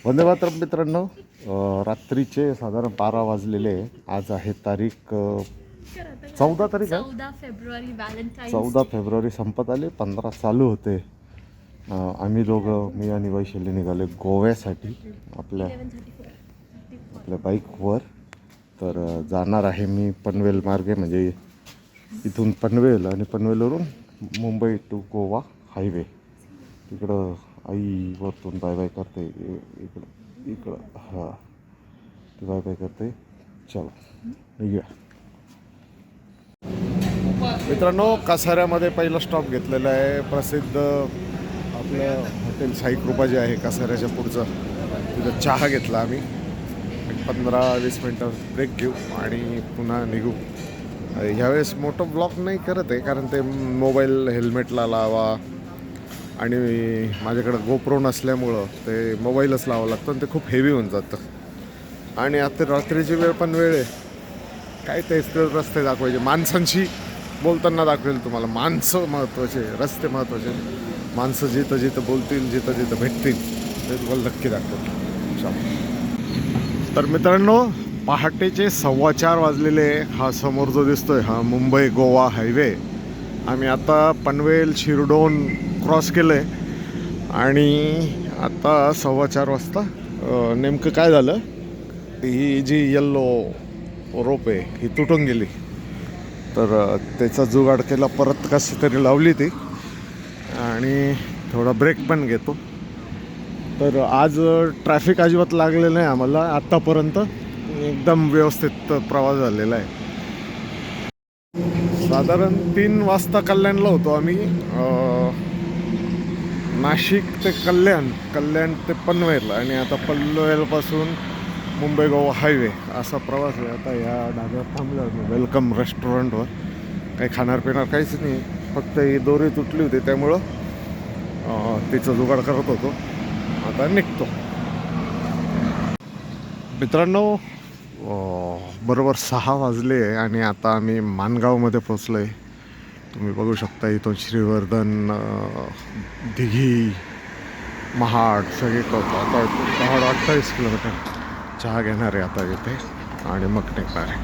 वंदे मातरम मित्रांनो, रात्रीचे साधारण 12 वाजलेले. आज आहे तारीख 14 तारीख आहे. 14 फेब्रुवारी, व्हॅलेंटाईन्स 14 फेब्रुवारी संपत आले, 15 चालू होते. आम्ही दोघं, मी आणि वैशाली निघाले गोव्यासाठी आपल्या बाईकवर. तर जाणार आहे मी पनवेल मार्गे, म्हणजे इथून पनवेल आणि पनवेलवरून मुंबई टू गोवा हायवे. तिकडं आई वरतून बाय बाय करते, इकडं हां ती बाय बाय करते. चला निघूया मित्रांनो. कसाऱ्यामध्ये पहिला स्टॉप घेतलेला आहे. प्रसिद्ध आपलं हॉटेल साईकृपा जे आहे कसाऱ्याच्या पुढचं, तिथं चहा घेतला आम्ही. 15-20 मिनटं ब्रेक घेऊ आणि पुन्हा निघू. ह्यावेळेस मोठं ब्लॉक नाही करत आहे, कारण ते मोबाईल हेल्मेटला लावा आणि माझ्याकडं गोप्रो नसल्यामुळं ते मोबाईलच लावावं लागतं आणि ते खूप हेवी होऊन जातं. आणि आता रात्रीची वेळ पण वेळ आहे, काय तेच ते रस्ते दाखवायचे. माणसांशी बोलताना दाखवेल तुम्हाला. माणसं महत्त्वाचे, रस्ते महत्त्वाचे. माणसं जिथं जिथं बोलतील, जिथं जिथं भेटतील ते तुम्हाला नक्की दाखवेल. तर मित्रांनो, पहाटेचे 4:15 वाजलेले. हा समोर जो दिसतोय हा मुंबई गोवा हायवे. आम्ही आता पनवेल शिरडोन क्रॉस केलं आहे आणि आता 4:15 वाजता नेमकं काय झालं, ही जी येल्लो रोप आहे ही तुटून गेली. तर त्याचा जुगाड केला, परत कशी तरी लावली ती आणि थोडा ब्रेक पण घेतो. तर आज ट्रॅफिक अजिबात लागलेलं नाही आम्हाला आत्तापर्यंत. एकदम व्यवस्थित प्रवास झालेला आहे. साधारण 3 वाजता कल्याणला होतो आम्ही. नाशिक ते कल्याण, कल्याण ते पनवेल आणि आता पनवेलपासून मुंबई गोवा हायवे असा प्रवास आहे. आता या ढाब्यात थांबलो आम्ही वेलकम रेस्टॉरंटवर. काही खाणार पिणार काहीच नाही, फक्त ही दोरी तुटली होती त्यामुळं तिचं जुगाड करत होतो. आता निघतो मित्रांनो. बरोबर 6 वाजले आणि आता आम्ही माणगावमध्ये पोचलो आहे. तुम्ही बघू शकता इथून श्रीवर्धन, दिघी, महाड सगळे कळतं. आता महाड 28 किलोमीटर. चहा घेणार आहे आता इथे आणि मग निघणार आहे.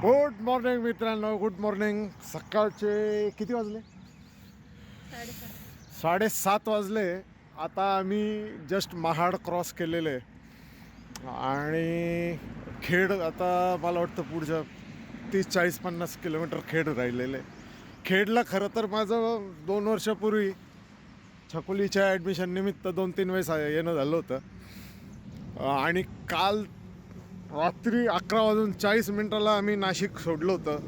गुड मॉर्निंग मित्रांनो, गुड मॉर्निंग. सकाळचे किती वाजले? 7:30 वाजले. आता आम्ही जस्ट महाड क्रॉस केलेले आणि खेड आता मला वाटतं पुढच्या 30-40-50 किलोमीटर खेड राहिलेले. खेडला खरं तर माझं 2 वर्षापूर्वी छकुलीच्या ॲडमिशन निमित्त 2-3 वेळेस येणं झालं होतं. आणि काल रात्री 11:40 आम्ही नाशिक सोडलं होतं.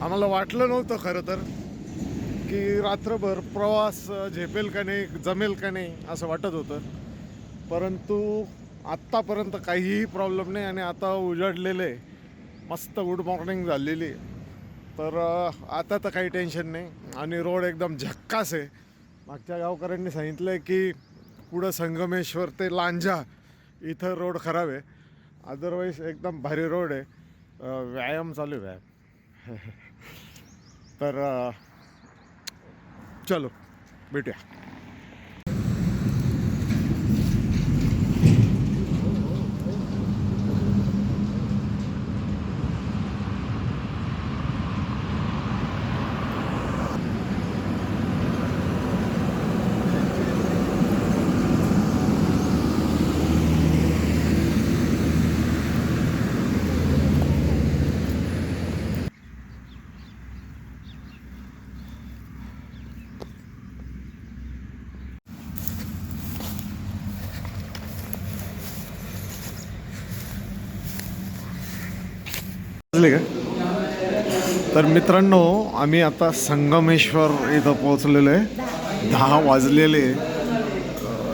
आम्हाला वाटलं नव्हतं खरं तर की रात्रभर प्रवास झेपेल का नाही, जमेल का नाही असं वाटत होतं. परंतु आत्तापर्यंत काहीही प्रॉब्लेम नाही आणि आता उजाडलेले मस्त गुड मॉर्निंग झालेली. तर आता तर काही टेन्शन नाही आणि रोड एकदम झक्कास आहे. मागच्या गावकऱ्यांनी सांगितलं आहे की पुढं संगमेश्वर ते लांजा इथं रोड खराब आहे, अदरवाईज एकदम भारी रोड आहे. व्यायाम चालू आहे, व्यायाम. तर चलो भेटूया. का? तर मित्रांनो, आम्ही आता संगमेश्वर इथं पोहोचलेलो आहे. 10 वाजलेले.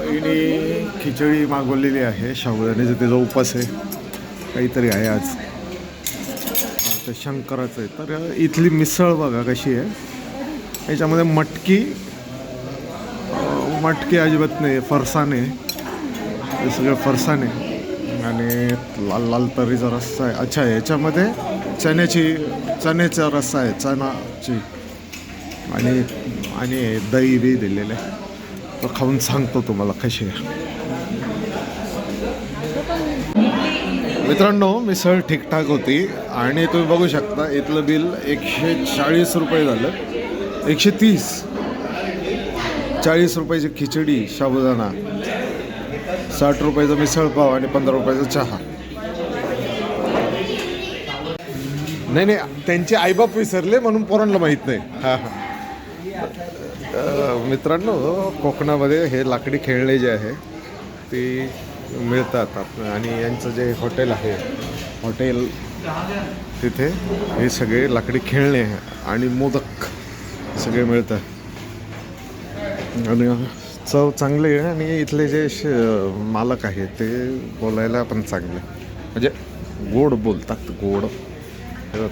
हिने खिचडी मागवलेली आहे, साबुदाण्याचा त्याचा उपास आहे, काहीतरी आहे आज. ते शंकराचं आहे. तर इथली मिसळ बघा कशी आहे. याच्यामध्ये मटकी अजिबात नाही, फरसाणे, हे सगळे फरसाणे आणि लाल लाल तरीचा रस्सा आहे. अच्छा, याच्यामध्ये चण्याचा रस्सा आहे, चणाची, आणि दही बी दिलेलं आहे. तो खाऊन सांगतो तुम्हाला कशी आहे. मित्रांनो मिसळ ठीकठाक होती आणि तुम्ही बघू शकता इथलं बिल 140 रुपये झालं. 130. 40 रुपयाची खिचडी साबुदाणा, 60 रुपयाचा मिसळ पाव आणि 15 रुपयाचा चहा. नाही नाही, त्यांचे आईबाप विसरले म्हणून पोरांना माहीत नाही. हां हां. मित्रांनो कोकणामध्ये हे लाकडी खेळणे जे आहे ते मिळतात आणि यांचं जे हॉटेल आहे हॉटेल तिथे हे सगळे लाकडी खेळणे आणि मोदक सगळे मिळतात आणि चव चांगली आहे. आणि इथले जे मालक आहेत ते बोलायला पण चांगले, म्हणजे गोड बोलतात. गोड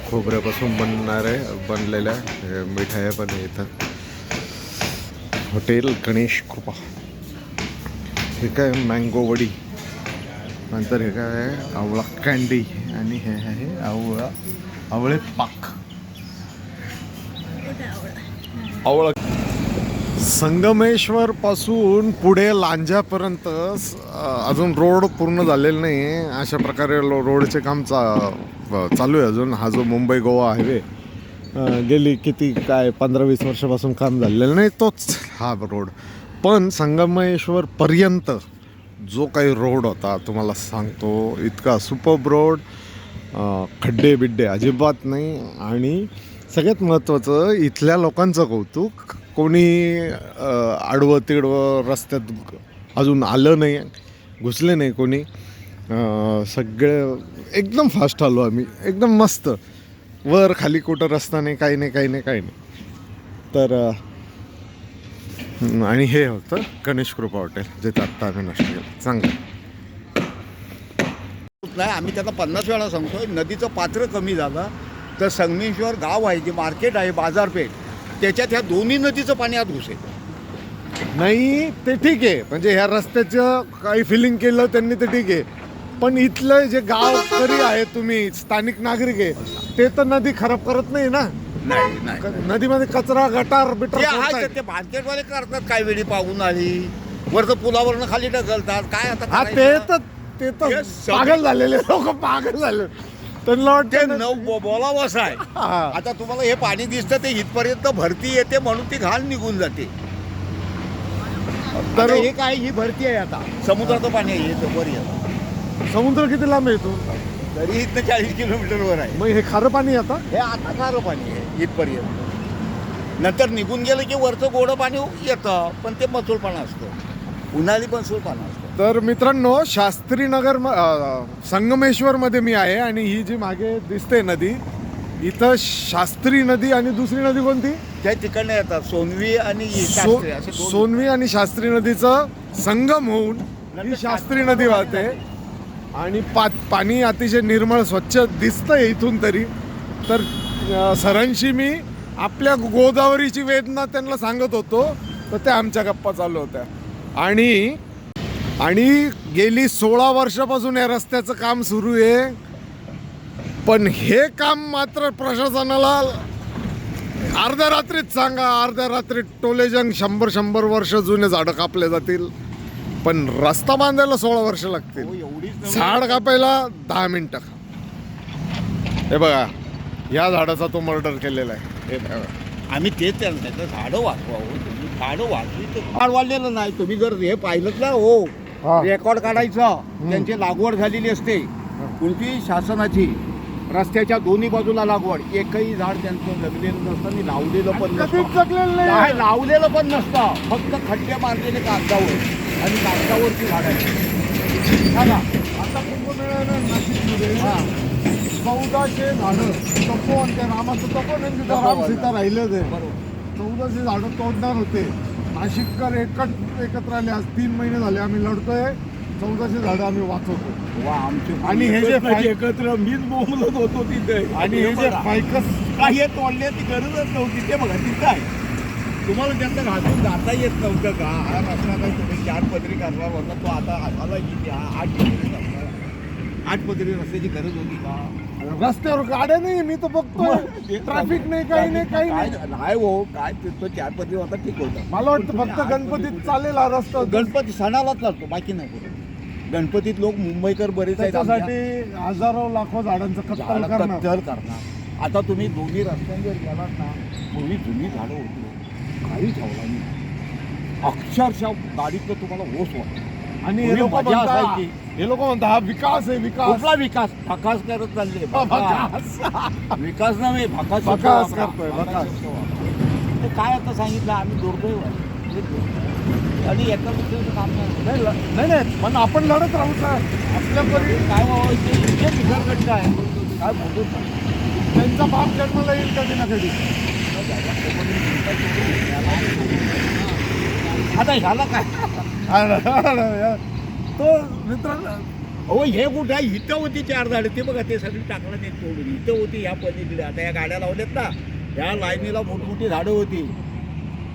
खोबऱ्यापासून बनलेल्या मिठाया पण येतात. हॉटेल गणेश कृपा. हे काय मँगो वडी, नंतर हे काय आहे आवळा कँडी आणि हे आहे आवळे पाक. आवळा. संगमेश्वर पासून पुढे लांजापर्यंत अजून रोड पूर्ण झालेला नाही. अशा प्रकारे रोडचे काम चालू आहे अजून. हा जो मुंबई गोवा हायवे गेली किती काय 15-20 वर्षापासून काम झालेलं नाही, तोच हा रोड. पण संगमेश्वर पर्यंत जो काही रोड होता तुम्हाला सांगतो, इतका सुपर्ब रोड. खड्डे बिड्डे अजिबात नाही. आणि सगळ्यात महत्त्वाचं इथल्या लोकांचं कौतुक, कोणी आडवं तिडवं रस्त्यात अजून आलं नाही, घुसले नाही कोणी. सगळे एकदम फास्ट आलो आम्ही, एकदम मस्त. वर खाली कुठं रस्ता नाही, काही नाही काही नाही काही नाही. तर आणि हे होतं गणेश कृपा हॉटेल, जिथे आत्ता आम्ही नाश्ता केला. चांगलं नाही, आम्ही त्याला 50 वेळा सांगतोय. नदीचं पात्र कमी झालं तर संगमेश्वर गाव आहे, जे मार्केट आहे, बाजारपेठ, त्याच्यात ह्या दोन्ही नदीचं पाणी आत घुसेल. नाही ते ठीक आहे, म्हणजे ह्या रस्त्याचं काही फिलिंग केलं त्यांनी ते ठीक आहे. पण इथलं जे गावकरी आहे, तुम्ही स्थानिक नागरिक आहे, ते तर नदी खराब करत नाही ना. नाही नदीमध्ये कचरा गटार बिटर ते मार्केटवाले करतात. काही वेळी पाहून आली वरचं पुलावरनं खाली ढकलतात. काय आता हा ते तर पागल झालेले लोक, पागल झाले. त्यांना वाटतं बोलावं असं आहे. आता तुम्हाला हे पाणी दिसतं, ते इथपर्यंत भरती येते म्हणून ती घाण निघून जाते. तर हे काय, ही भरती आहे आता, समुद्राचं पाणी आहे येतं वर येतं. समुद्र किती लांब येतो? तरी इथनं 40 किलोमीटरवर आहे. मग हे खारं पाणी आता? हे आता खारं पाणी आहे इथपर्यंत. नंतर निघून गेलं की वरचं गोडं पाणी येतं, पण ते मसूळपाणं असतं, उन्हाळी मसूळपाणं असतं. तर मित्रांनो शास्त्रीनगर संगमेश्वरमध्ये मी आहे आणि ही जी मागे दिसते नदी, इथं शास्त्री नदी आणि दुसरी नदी कोणती? त्या तिकडनं येतात सोनवी आणि शास्त्री, असे दोन. सोनवी आणि शास्त्री नदीचं संगम होऊन ही शास्त्री नदी वाहते आणि पाणी अतिशय निर्मळ स्वच्छ दिसतंय इथून तरी. तर सरांशी मी आपल्या गोदावरीची वेदना त्यांना सांगत होतो, तर त्या आमच्या गप्पा चालू होत्या. आणि गेली 16 वर्षापासून या रस्त्याचं काम सुरू आहे. पण हे काम मात्र प्रशासनाला अर्ध्या रात्रीत सांगा, अर्ध्या रात्रीत टोलेजंग 100 वर्ष जुने झाडं कापले जातील, पण रस्ता बांधायला 16 वर्ष लागतील. झाड कापायला 10 मिनिटं. हे बघा, या झाडाचा तो मर्डर केलेला आहे. हे बघा, आम्ही तेच त्याचं झाडं वाचवावं. तुम्ही झाडं वाचली तर झाड वाढलेलं नाही. तुम्ही जर हे पाहिलं ना, हो रेकॉर्ड काढायचं, त्यांची लागवड झालेली असते कोणती शासनाची, रस्त्याच्या दोन्ही बाजूला लागवड. एकही झाड त्यांचं जगलेलं नसतं आणि लावलेलं पण नसतं. नाही, लावलेलं पण नसतं, फक्त खड्डे मारलेले कागदावर आणि कागदावरची झाड आहे. सांगा, आता कुंभमेळ्याला नाशिकमध्ये 1400 झाडं तपोवन, त्या रामाचं तपोवन आणि तिथं राम सीता राहिलं ते 1400 झाडं तोडणार होते. नाशिककर एकत्र आले. आज 3 महिने झाले आम्ही लढतोय. 1400 झाडं आम्ही वाचवतो. वा, आमचे आणि हे जे एकत्र मीच बोलत होतो तिथे. आणि हे जे फायकस काही तोडण्याची गरजच नव्हती. ते बघा तिथं आहे. तुम्हाला त्यांचं घासून जाता येत नव्हतं का? हा रस्ता काही तुम्ही 4 पदरी करणार होता, तो आता आला किती 8 पदरी करणार. 8 पदरी रस्त्याची गरज होती का? रस्त्यावर गाड्या नाही, मी तर बघतोय ट्रॅफिक नाही, काही नाही, काही नाही. हो काय, तो 4 पदरी होता ठीक होता. मला वाटतं फक्त गणपतीत चालेल हा रस्ता. गणपती सणालाच लागतो, बाकी नाही कुठं. गणपतीत लोक मुंबईकर बरेच आहेत त्याच्यासाठी हजारो लाखो झाडांचं कत्तल झाडं करणार. कत्तल करणार. आता तुम्ही दोन्ही रस्त्यांवर गेलात ना, पूर्वी जुनी झाडं होती, काहीच हवला नाही, अक्षरशः गाडीतलं तुम्हाला ओस वाटतं. आणि हे पूर्वी लोक मजा म्हणतात असायची. हे लोक म्हणतात हा विकास आहे, विकास. कुठला विकास? भकास करत चालले. विकास. विकास नव्हे, भकास भकास शब्द वापरा. करतोय, भकास भकास. शब्द वापरा. ते काय आता सांगितलं, आम्ही दुर्दैव आहे. आणि एका दुसऱ्याचं काम नाही. नाही नाही पण आपण लढत राहू सर आपल्या परी. काय व्हावं ते इतके बिघडगट्ट आहे, काय बोलत नाही. त्यांचा बाप जन्माला येईल कधी ना कधी. आता ह्याला काय? तो मित्रांनो अहो हे कुठं आहे? इथं होती 4 झाडं, ते बघा ते सगळी टाकलं ते तोडून. इथं होती ह्या पलीकडे. आता या गाड्या लावल्यात ना, या लाईनीला मोठमोठी झाडं होती.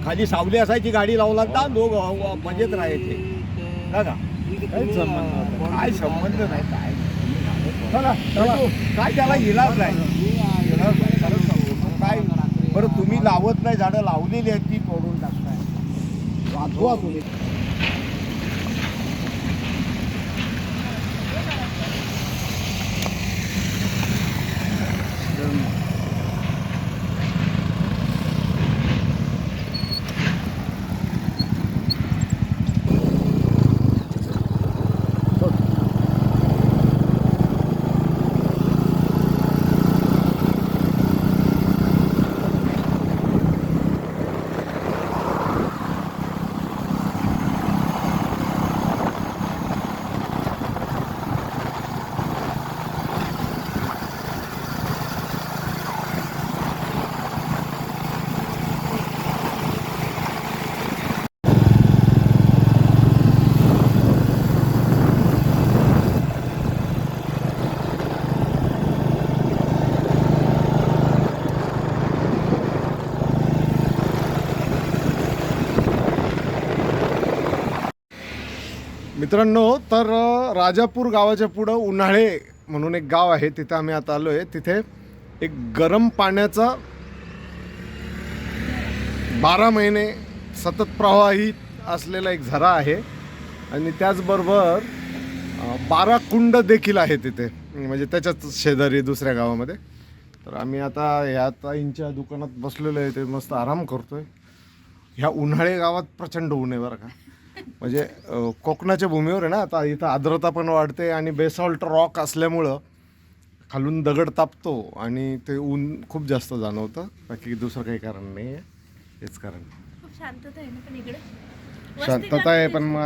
खाली सावली असायची, गाडी लावला ना लोक मजेत राहायचे. बघा काहीच संबंध नाही. काय संबंध नाही. काय चला चला. काय त्याला इलाज नाही. इलाज नाही. खरंच सांगतो. काय बरं तुम्ही लावत नाही, झाडं लावलेली आहेत ती तोडून टाकताय. वाचवा तुम्ही. मित्रांनो तर राजापूर गावाच्या पुढं उन्हाळे म्हणून एक गाव आहे, तिथं आम्ही आता आलो आहे. तिथे एक गरम पाण्याचा 12 महिने सतत प्रवाहित असलेला एक झरा आहे आणि त्याचबरोबर 12 कुंड देखील आहे तिथे, म्हणजे त्याच्याच शेजारी दुसऱ्या गावामध्ये. तर आम्ही आता ह्या ताईंच्या दुकानात बसलेलो आहे, ते मस्त आराम करतोय. ह्या उन्हाळे गावात प्रचंड ऊन आहे बरं का, म्हणजे कोकणाच्या भूमीवर आहे ना, आता इथं आर्द्रता पण वाढते आणि बेसॉल्ट रॉक असल्यामुळं खालून दगड तापतो आणि ते ऊन खूप जास्त जाणवतं. बाकी दुसरं काही कारण नाही आहे, हेच कारण. खूप शांतता आहे ना पण इकडे. शांतता आहे पण मग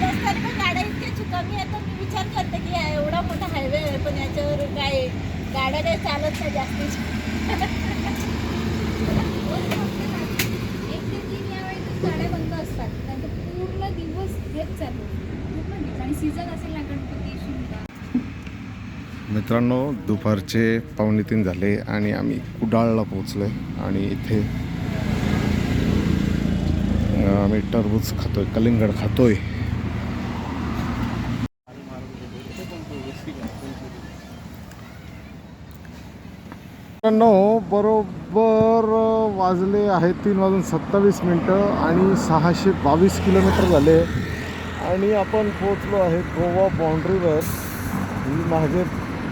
रस्त्याने पण गाड्या इतक्या कमी आहेत, तर मी विचार करते की एवढा मोठा हायवे आहे पण याच्यावर काय गाड्या काही चालत नाही जास्तीत. 1 ते 3 या वेळेतच गाड्या बंद असतात, नाहीतर पूर्ण दिवस हेच चालू पूर्ण दिवस. आणि सीझन असेल ना गणपती शिमगा. मित्रांनो दुपारचे 2:45 झाले आणि आम्ही कुडाळला पोचलो आहे आणि इथे आम्ही टरबूज खातोय, कलिंगड खातोय. मित्रांनो बरोबर वाजले आहेत 3:27 आणि 622 किलोमीटर झाले आणि आपण पोचलो आहे गोवा बाउंड्रीवर. ही मागे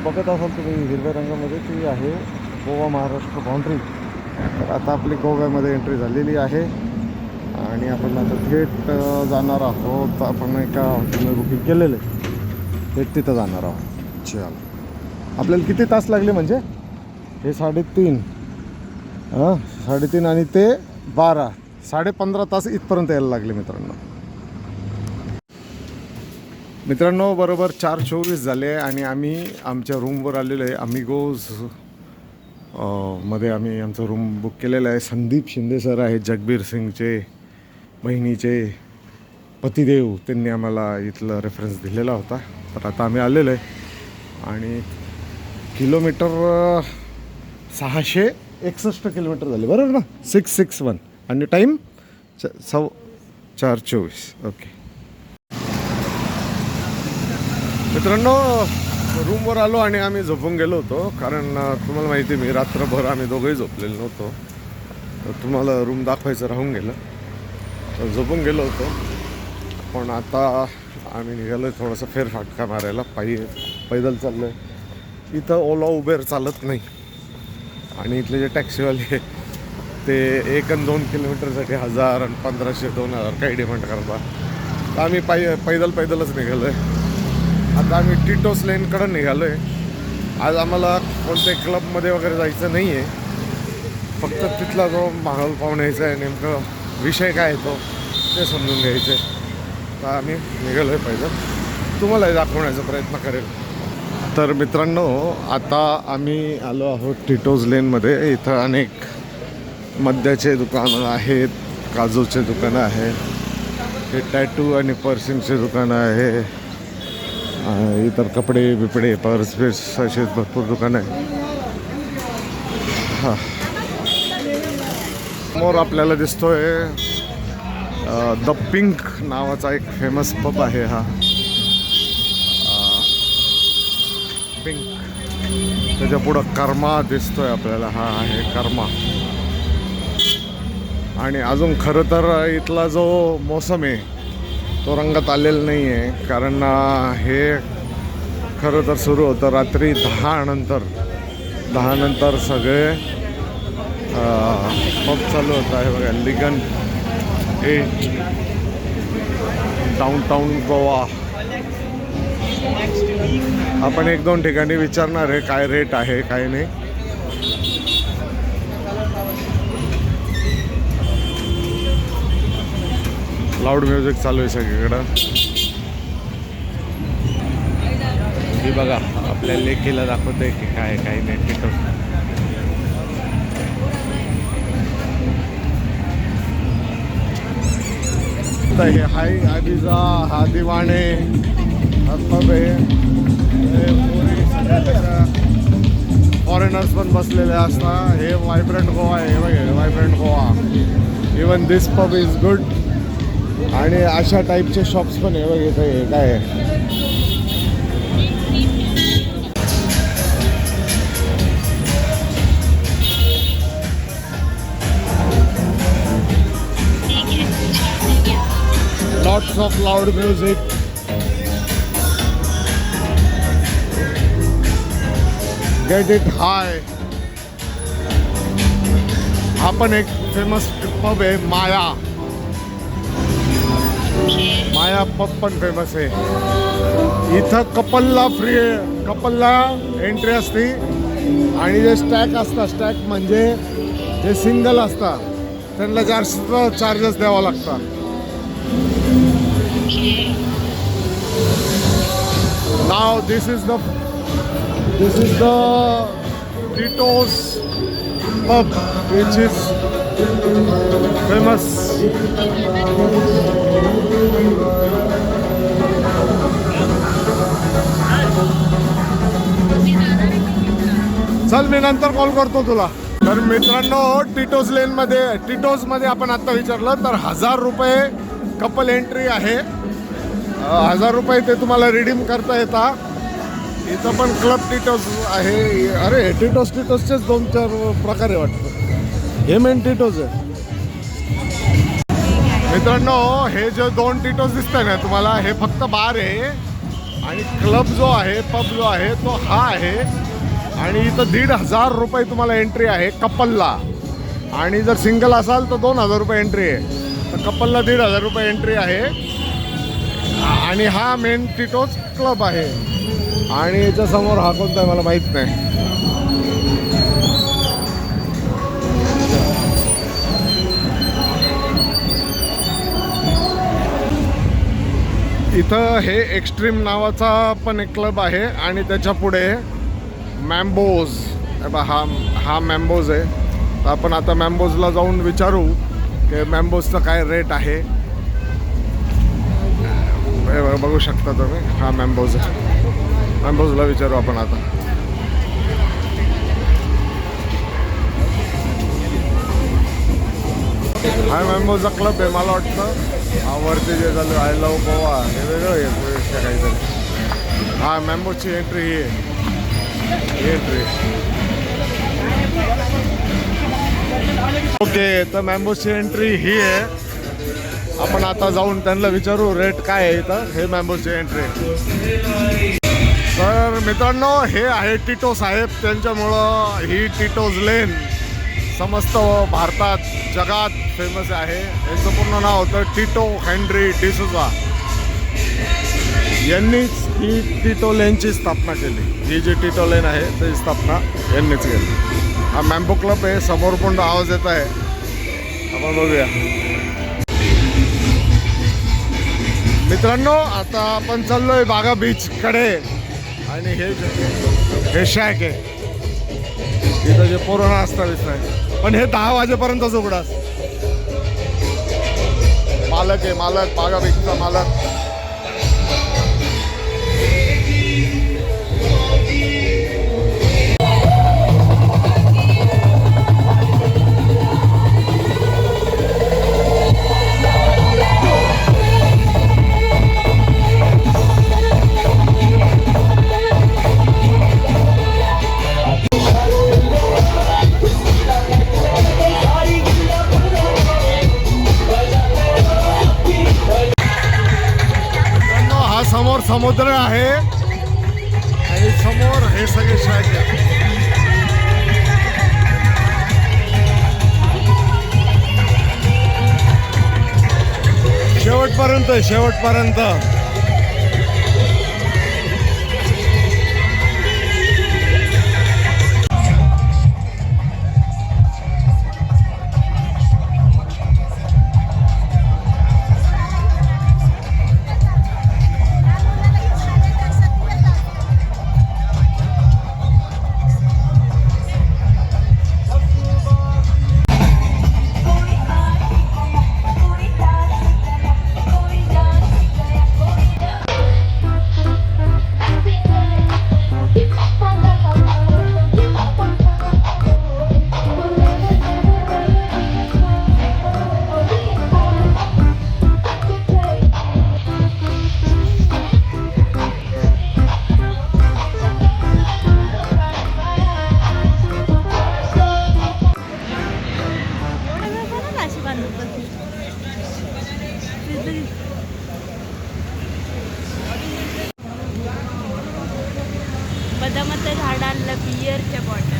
बघत असाल तुम्ही हिरव्या रंगामध्ये, ती आहे गोवा महाराष्ट्र बाउंड्री. तर आता आपली गोव्यामध्ये एंट्री झालेली आहे आणि आपण आता थेट जाणार आहोत. आपण एका हॉटेलमध्ये बुकिंग केलेलं आहे, थेट तिथं जाणार आहोत. चल आपल्याला किती तास लागले म्हणजे हे 3.5 3.5 आणि ते 12 15.5 तास इथपर्यंत यायला लागले मित्रांनो बरोबर 4:24 झाले आणि आम्ही आमच्या रूमवर आलेलो आहे. अमिगोज मध्ये आम्ही आमचं रूम बुक केलेलं आहे. संदीप शिंदे सर आहेत, जगबीर सिंगचे बहिणीचे पतिदेव, त्यांनी आम्हाला इथलं रेफरन्स दिलेला होता. तर आता आम्ही आलेलो आहे आणि किलोमीटर 661 किलोमीटर झाले बरोबर ना, 661 आणि टाईम 4:24. ओके मित्रांनो रूमवर आलो आणि आम्ही झोपून गेलो होतो, कारण तुम्हाला माहिती आहे मी रात्रभर आम्ही दोघंही झोपलेलो नव्हतो. तर तुम्हाला रूम दाखवायचं राहून गेलं. झोपून गेलो होतो, पण आता आम्ही निघालो आहे थोडंसं फेरफाटका मारायला. पैदल चाललो आहे. इथं ओला उबेर चालत नाही आणि इथले जे टॅक्सीवाले ते 1 आणि 2 किलोमीटरसाठी 1000 आणि 1500 2000 काही डिमांड करतात. तर आम्ही पैदलच निघालो आहे. आता आम्ही टिटोस लेनकडं निघालो आहे. आज आम्हाला कोणत्याही क्लबमध्ये वगैरे जायचं नाही आहे, फक्त तिथला जो माहोल पाहून यायचा आहे, नेमकं विषय काय आहे तो ते समजून घ्यायचं आहे. तर आम्ही निघालो आहे पैदल, तुम्हालाही दाखवण्याचा प्रयत्न करेल. तर मित्रांनो, आता आम्ही आलो आहोत टिटोज लेनमध्ये. इथं अनेक मद्याचे दुकानं आहेत, काजूचे दुकानं आहेत, हे टॅटू आणि पर्सिंगचे दुकानं आहे, इतर कपडे बिपडे पर्स असे भरपूर दुकानं आहेत. हां, समोर आपल्याला दिसतोय द पिंक नावाचा एक फेमस पब आहे. हा पिंक, त्याच्या पुढं कर्मा दिसतोय आपल्याला. हा आहे कर्मा. आणि अजून खरं तर इथला जो मोसम आहे तो रंगात आलेला नाही आहे, कारण हे खरं तर सुरू होतं रात्री 10 नंतर सगळे पब चालू होता आहे. बघा, लिगन 8 डाऊनटाऊन गोवा. आपण 1-2 ठिकाणी विचारणार आहे काय रेट आहे काय नाही. लाऊड म्युझिक चालू आहे सगळीकडं. ही बघा, आपल्या लेकीला दाखवते की काय काय नाही तिथं. तर हे हाय आदिजा, हा दिवाणे, फॉरेनर्स पण बसलेले असतात. हे व्हायब्रंट गोवा आहे. हे बघा, vibrant Goa. Even this pub is good. आणि अशा टाईपचे शॉप्स पण आहे. बघ इथे काय आहे, lots of loud music. Get it हाय. हा पण एक फेमस पब आहे, माया पब पण फेमस आहे. इथं कपलला फ्री आहे, कपलला एंट्री असते. आणि जे स्टॅक असतात, स्टॅक म्हणजे जे सिंगल असतात त्यांना जास्त चार्जेस द्यावा लागतात. नाव this is the Tito's pub which is famous. चल, मी नंतर कॉल करतो तुला. तर मित्रांनो, टिटोजमध्ये आपण आत्ता विचारलं तर 1000 रुपये कपल एंट्री आहे. 1000 रुपये ते तुम्हाला रिडीम करता येतात. इथं पण क्लब टिटोज आहे. अरे, टिटोसचेच 2-4 प्रकार आहे वाटतं. हे मेन टिटोज आहे. मित्रांनो, हे जे 2 टिटोज दिसतंय ना तुम्हाला, हे फक्त बार आहे. आणि क्लब जो आहे, पब जो आहे तो हा आहे. आणि इथं 1500 रुपये तुम्हाला एंट्री आहे कपलला. आणि जर सिंगल असाल तर 2000 रुपये एंट्री आहे. तर कपलला 1500 रुपये एंट्री आहे. आणि हा मेन टिटोज क्लब आहे. आणि याच्या समोर हा कोणता आहे मला माहीत नाही. इथं हे एक्स्ट्रीम नावाचा पण एक क्लब आहे. आणि त्याच्या पुढे मॅम्बोज. हा मॅम्बोज आहे. तर आपण आता मॅम्बोजला जाऊन विचारू की मॅम्बोजचं काय रेट आहे. बघू शकता तुम्ही, हा मॅम्बोज आहे. मॅम्बोजला विचारू आपण आता. हा मॅम्बोजचा क्लब आहे. मला वाटतं वरती जे झालं आय लव्ह गोवा हे वेगळं आहे काहीतरी. हा मॅम्बोजची एंट्री ही आहे. Entry okay. तर मॅम्बोजची एंट्री ही आहे. आपण आता जाऊन त्यांना विचारू रेट काय आहे इथं हे मॅम्बोची एंट्री. तर मित्रांनो हे आहे टिटो साहेब, त्यांच्यामुळं ही टिटोज लेन समस्त भारतात जगात फेमस आहे. यांचं पूर्ण नाव होतं टिटो हेनरी डिसुझा. यांनीच ही टिटो लेनची स्थापना केली. ही जी टिटो लेन आहे त्याची स्थापना यांनीच केली. हा मॅम्बो क्लब आहे, समोर पण आवाज येत आहे, आपण बघूया. मित्रांनो आता आपण चाललोय बागा बीच कडे आणि हे शॅक आहे इथं जे पोरांना असतात दिसत, पण हे 10 वाजेपर्यंतच उघडा. मालक आहे, मालक बागा बीचचा मालक. समोर समुद्र आहे आणि समोर हे सगळे शॅक आहे. शेवटपर्यंत बदामाचं झाड आणलं, बियरच्या बॉटल.